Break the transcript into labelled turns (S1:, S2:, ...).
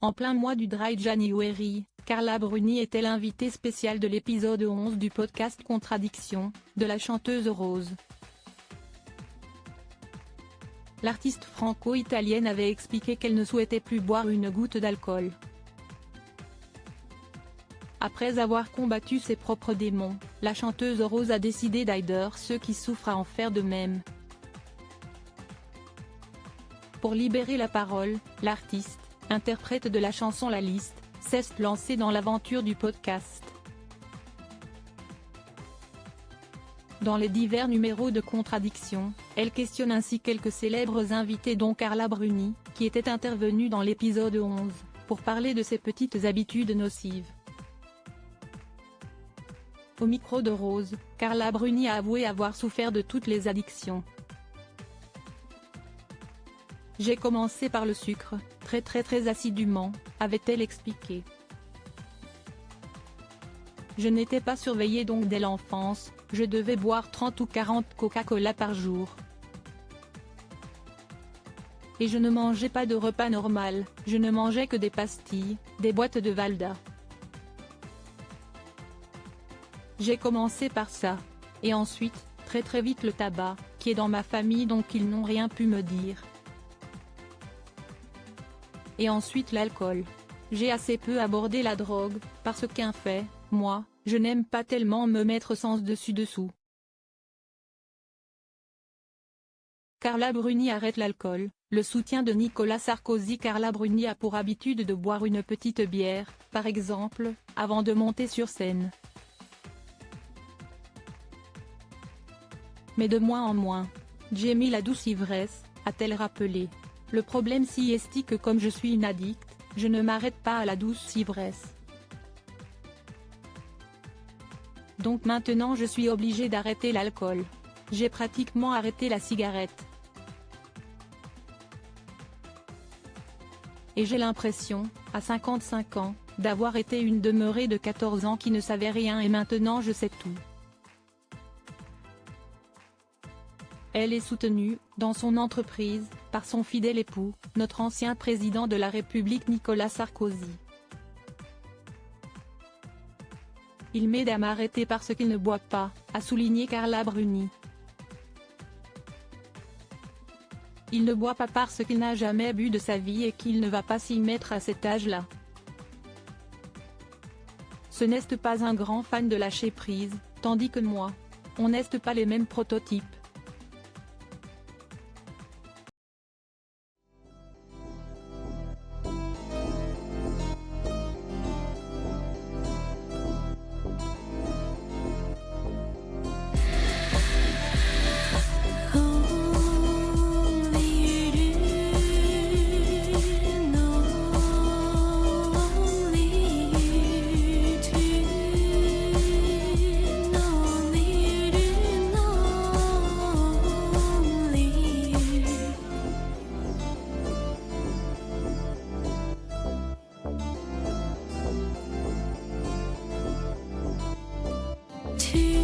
S1: En plein mois du Dry January, Carla Bruni était l'invitée spéciale de l'épisode 11 du podcast Contradiction, de la chanteuse Rose. L'artiste franco-italienne avait expliqué qu'elle ne souhaitait plus boire une goutte d'alcool. Après avoir combattu ses propres démons, la chanteuse Rose a décidé d'aider ceux qui souffrent à en faire de même. Pour libérer la parole, l'artiste, interprète de la chanson La Liste, s'est lancée dans l'aventure du podcast. Dans les divers numéros de Contradiction, elle questionne ainsi quelques célèbres invités dont Carla Bruni, qui était intervenue dans l'épisode 11, pour parler de ses petites habitudes nocives. Au micro de Rose, Carla Bruni a avoué avoir souffert de toutes les addictions. J'ai commencé par le sucre, très assidûment, avait-elle expliqué. Je n'étais pas surveillée donc dès l'enfance, je devais boire 30 ou 40 Coca-Cola par jour. Et je ne mangeais pas de repas normal, je ne mangeais que des pastilles, des boîtes de Valda. J'ai commencé par ça. Et ensuite, très vite le tabac, qui est dans ma famille donc ils n'ont rien pu me dire. Et ensuite l'alcool. J'ai assez peu abordé la drogue, parce qu'en fait, moi, je n'aime pas tellement me mettre sens dessus-dessous. Carla Bruni arrête l'alcool, le soutien de Nicolas Sarkozy. Carla Bruni a pour habitude de boire une petite bière, par exemple, avant de monter sur scène. Mais de moins en moins. J'ai mis la douce ivresse, a-t-elle rappelé. Le problème si est que comme je suis une addict, je ne m'arrête pas à la douce ivresse. Donc maintenant je suis obligée d'arrêter l'alcool. J'ai pratiquement arrêté la cigarette. Et j'ai l'impression, à 55 ans, d'avoir été une demeurée de 14 ans qui ne savait rien et maintenant je sais tout. Elle est soutenue, dans son entreprise, par son fidèle époux, notre ancien président de la République Nicolas Sarkozy. Il m'aide à m'arrêter parce qu'il ne boit pas, a souligné Carla Bruni. Il ne boit pas parce qu'il n'a jamais bu de sa vie et qu'il ne va pas s'y mettre à cet âge-là. Ce n'est pas un grand fan de lâcher prise, tandis que moi, on n'est pas les mêmes prototypes.
S2: To